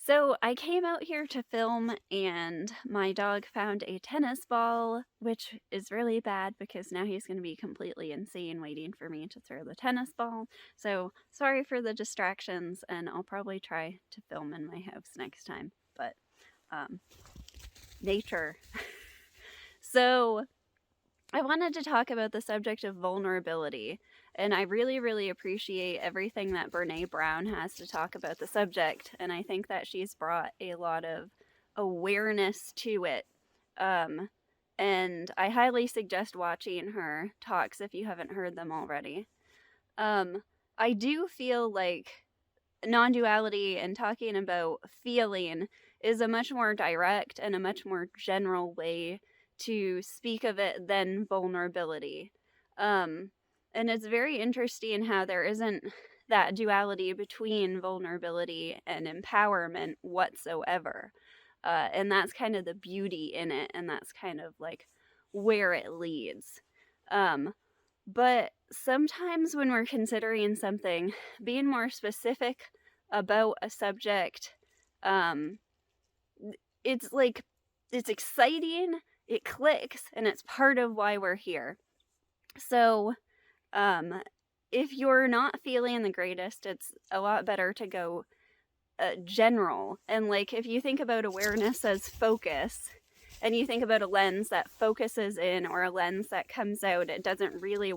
So I came out here to film and my dog found a tennis ball, which is really bad because now he's going to be completely insane waiting for me to throw the tennis ball. So sorry for the distractions, and I'll probably try to film in my house next time. But um, nature. So I wanted to talk about the subject of vulnerability, and I really, really appreciate everything that Brene Brown has to talk about the subject, and I think that she's brought a lot of awareness to it. Um, and I highly suggest watching her talks if you haven't heard them already. Um, I do feel like non-duality and talking about feeling is a much more direct and a much more general way to speak of it than vulnerability. Um, and it's very interesting how there isn't that duality between vulnerability and empowerment whatsoever. And that's kind of the beauty in it, and that's kind of like where it leads. Um, but sometimes when we're considering something, being more specific about a subject, um, it's like, it's exciting, it clicks, and it's part of why we're here. So, um, if you're not feeling the greatest, it's a lot better to go general. And like, if you think about awareness as focus, and you think about a lens that focuses in or a lens that comes out, it doesn't really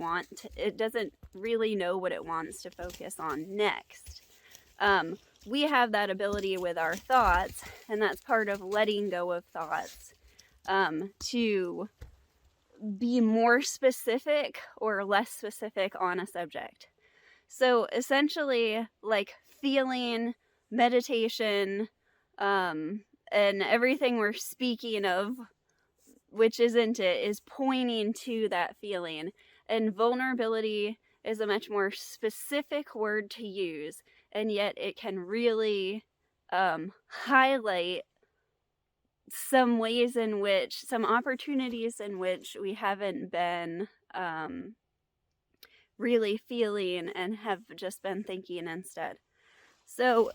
know what it wants to focus on next. We have that ability with our thoughts, and that's part of letting go of thoughts, to be more specific or less specific on a subject. So essentially, like feeling, meditation, and everything we're speaking of, which isn't it, is pointing to that feeling. And vulnerability is a much more specific word to use, and yet it can really highlight some ways in which, some opportunities in which we haven't been really feeling and have just been thinking instead. So,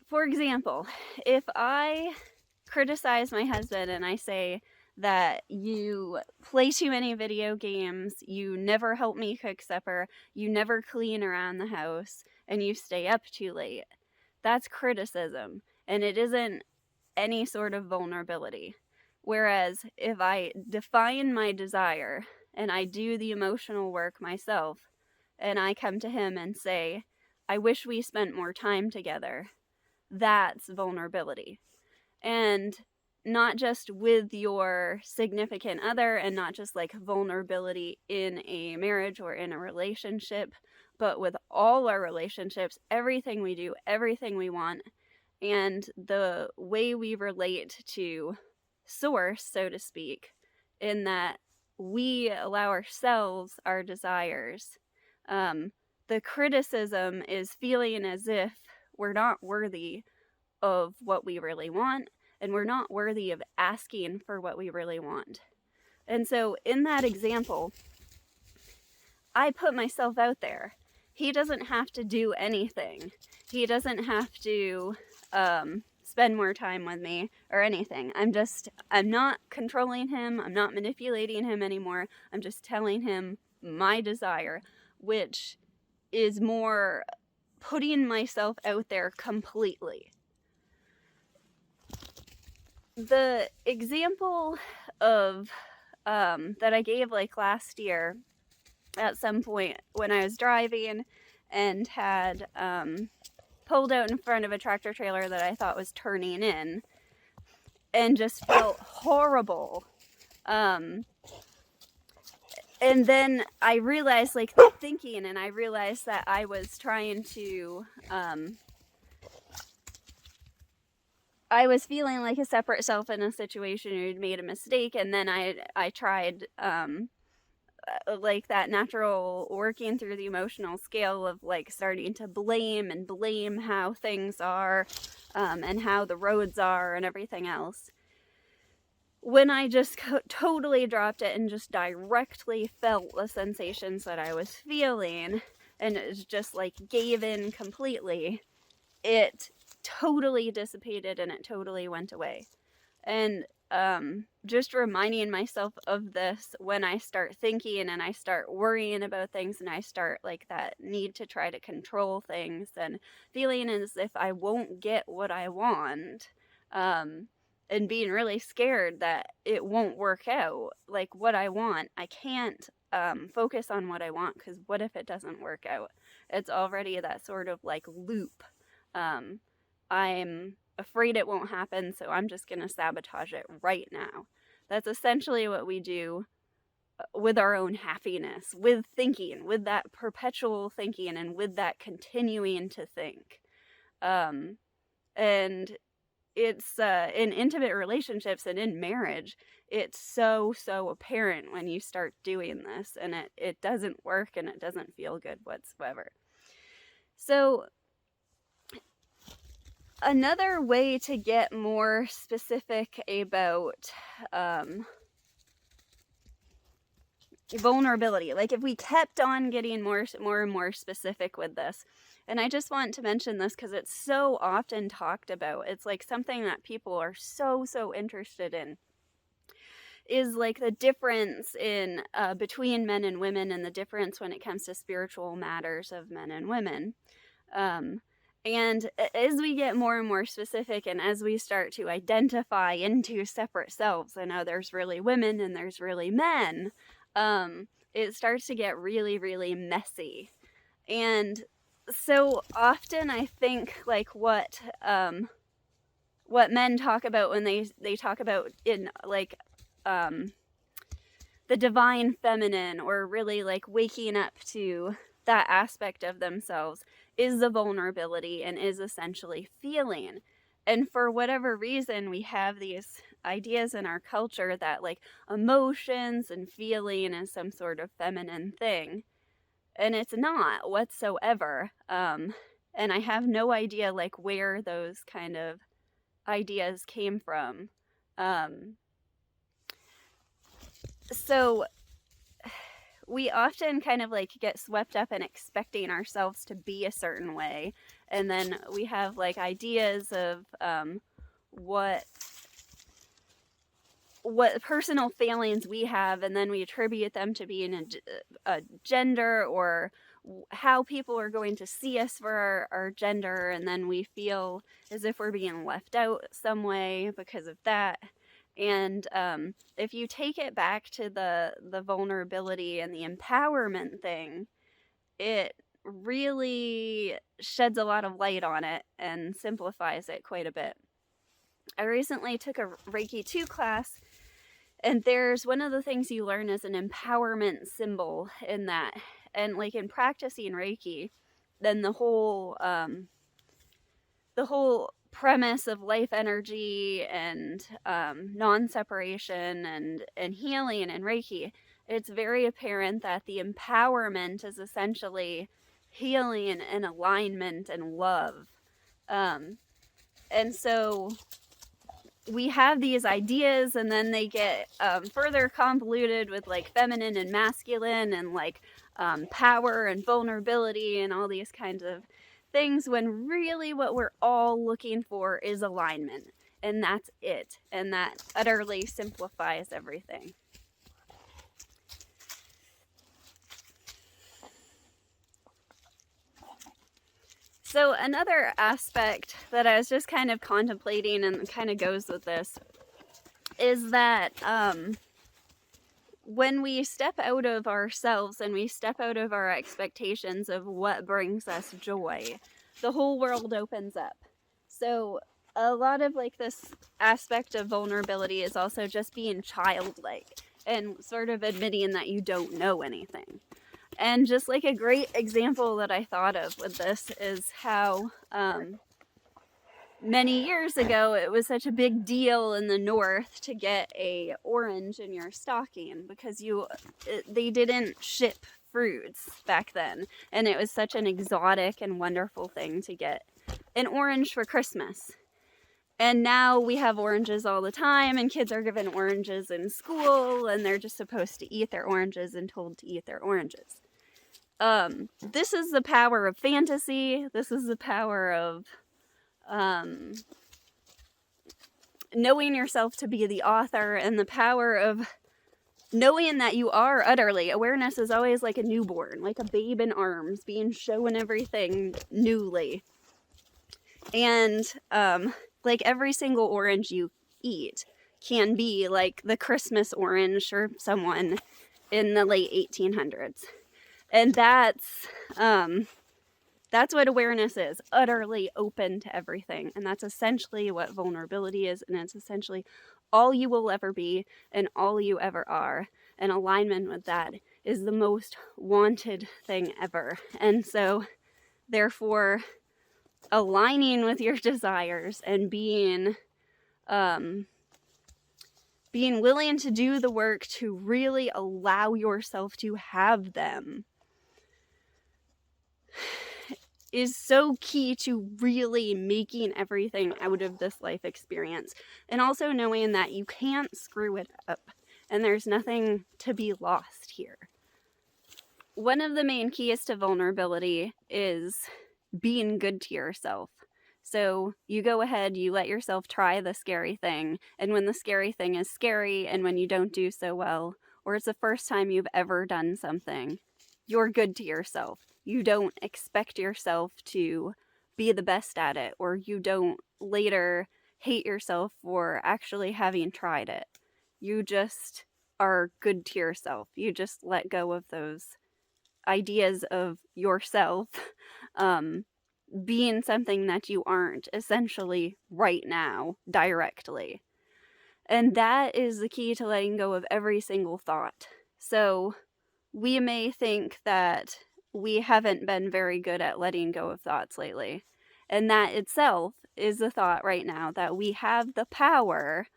for example, if I criticize my husband and I say that you play too many video games, you never help me cook supper, you never clean around the house, and you stay up too late, that's criticism, and it isn't any sort of vulnerability. Whereas if I define my desire and I do the emotional work myself, and I come to him and say, I wish we spent more time together, that's vulnerability. And not just with your significant other, and not just like vulnerability in a marriage or in a relationship, but with all our relationships, everything we do, everything we want, and the way we relate to source, so to speak, in that we allow ourselves our desires. The criticism is feeling as if we're not worthy of what we really want, and we're not worthy of asking for what we really want. And so in that example, I put myself out there. He doesn't have to do anything. He doesn't have to spend more time with me or anything. I'm not controlling him. I'm not manipulating him anymore. I'm just telling him my desire, which is more putting myself out there completely. The example of that I gave like last year at some point when I was driving and had pulled out in front of a tractor trailer that I thought was turning in and just felt horrible. And then I realized, like, thinking, and I realized that I was trying to, I was feeling like a separate self in a situation who'd made a mistake, and then I tried, like that natural working through the emotional scale of like starting to blame how things are, and how the roads are and everything else. When I just totally dropped it and just directly felt the sensations that I was feeling, and it just like gave in completely, it totally dissipated and it totally went away. And just reminding myself of this when I start thinking and I start worrying about things and I start like that need to try to control things and feeling as if I won't get what I want, and being really scared that it won't work out. Like what I want, I can't focus on what I want, because what if it doesn't work out? It's already that sort of like loop. I'm afraid it won't happen, so I'm just going to sabotage it right now. That's essentially what we do with our own happiness, with thinking, with that perpetual thinking, and with that continuing to think. And it's in intimate relationships and in marriage, it's so apparent when you start doing this, and it doesn't work and it doesn't feel good whatsoever. So another way to get more specific about vulnerability, like if we kept on getting more and more specific with this, and I just want to mention this because it's so often talked about, it's like something that people are so interested in, is like the difference in between men and women, and the difference when it comes to spiritual matters of men and women. And as we get more and more specific, and as we start to identify into separate selves, I know there's really women and there's really men, it starts to get really messy. And so often I think like what men talk about when they talk about in like the divine feminine, or really like waking up to that aspect of themselves, is the vulnerability and is essentially feeling. And for whatever reason, we have these ideas in our culture that like emotions and feeling is some sort of feminine thing. And it's not whatsoever. And I have no idea like where those kind of ideas came from. So we often kind of like get swept up in expecting ourselves to be a certain way, and then we have like ideas of what personal failings we have, and then we attribute them to being a gender, or how people are going to see us for our gender, and then we feel as if we're being left out some way because of that. And if you take it back to the vulnerability and the empowerment thing, it really sheds a lot of light on it and simplifies it quite a bit. I recently took a Reiki 2 class, and there's one of the things you learn is an empowerment symbol in that. And like in practicing Reiki, then the whole premise of life energy and non-separation and healing in Reiki, it's very apparent that the empowerment is essentially healing and alignment and love. And so we have these ideas, and then they get further convoluted with like feminine and masculine, and like power and vulnerability and all these kinds of things, when really what we're all looking for is alignment, and that's it, and that utterly simplifies everything. So another aspect that I was just kind of contemplating, and kind of goes with this, is that when we step out of ourselves and we step out of our expectations of what brings us joy, the whole world opens up. So a lot of like this aspect of vulnerability is also just being childlike and sort of admitting that you don't know anything. And just like a great example that I thought of with this is how many years ago it was such a big deal in the North to get a orange in your stocking, because they didn't ship fruits back then, and it was such an exotic and wonderful thing to get an orange for Christmas. And now we have oranges all the time, and kids are given oranges in school, and they're just supposed to eat their oranges and told to eat their oranges. this is the power of fantasy. This is the power of knowing yourself to be the author, and the power of knowing that you are utterly. Awareness is always like a newborn, like a babe in arms, being shown everything newly. And like every single orange you eat can be like the Christmas orange for someone in the late 1800s. And that's what awareness is, utterly open to everything. And that's essentially what vulnerability is, and it's essentially all you will ever be and all you ever are. And alignment with that is the most wanted thing ever. And so, therefore, aligning with your desires and being willing to do the work to really allow yourself to have them is so key to really making everything out of this life experience. And also knowing that you can't screw it up and there's nothing to be lost here. One of the main keys to vulnerability is being good to yourself. So you go ahead, you let yourself try the scary thing, and when the scary thing is scary and when you don't do so well, or it's the first time you've ever done something, you're good to yourself. You don't expect yourself to be the best at it, or you don't later hate yourself for actually having tried it. You just are good to yourself. You just let go of those ideas of yourself being something that you aren't, essentially right now, directly. And that is the key to letting go of every single thought. So we may think that we haven't been very good at letting go of thoughts lately. And that itself is the thought right now that we have the power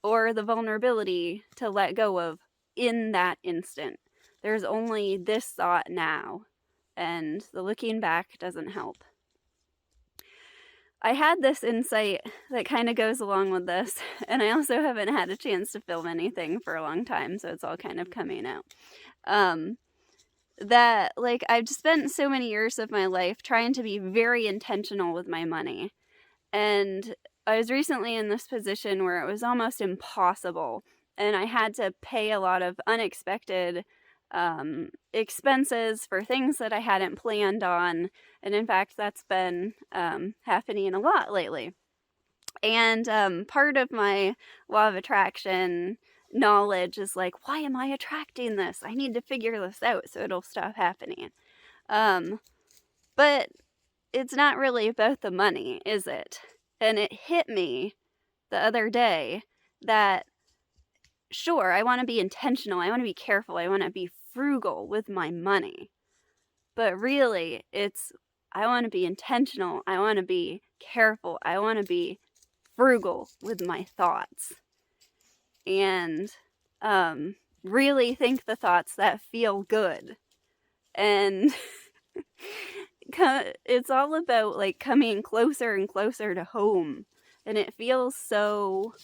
or the vulnerability to let go of in that instant. There's only this thought now, and the looking back doesn't help. I had this insight that kind of goes along with this, and I also haven't had a chance to film anything for a long time, so it's all kind of coming out. That, like, I've spent so many years of my life trying to be very intentional with my money, and I was recently in this position where it was almost impossible, and I had to pay a lot of unexpected expenses for things that I hadn't planned on. And in fact, that's been happening a lot lately. And part of my law of attraction knowledge is like, why am I attracting this? I need to figure this out so it'll stop happening. But it's not really about the money, is it? And it hit me the other day that, sure, I want to be intentional, I want to be careful, I want to be frugal with my money. But really, it's, I want to be intentional, I want to be careful, I want to be frugal with my thoughts. And really think the thoughts that feel good. And it's all about like coming closer and closer to home. And it feels so,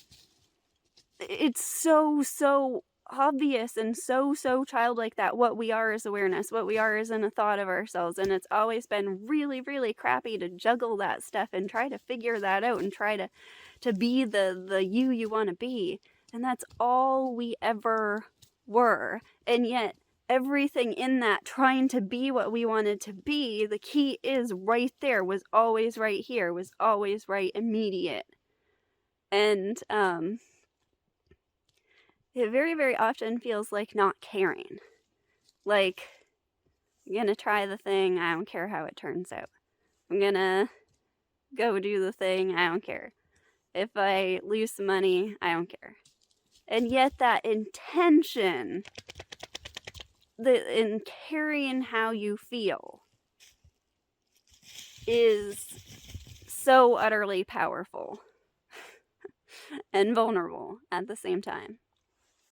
it's so obvious and so childlike that what we are is awareness, what we are isn't a thought of ourselves. And it's always been really crappy to juggle that stuff and try to figure that out and try to be the you want to be. And that's all we ever were. And yet everything in that trying to be what we wanted to be, the key is right there, was always right here, was always right immediate. And it very often feels like not caring. Like, I'm gonna try the thing, I don't care how it turns out. I'm gonna go do the thing, I don't care. If I lose some money, I don't care. And yet that intention, in carrying how you feel, is so utterly powerful and vulnerable at the same time.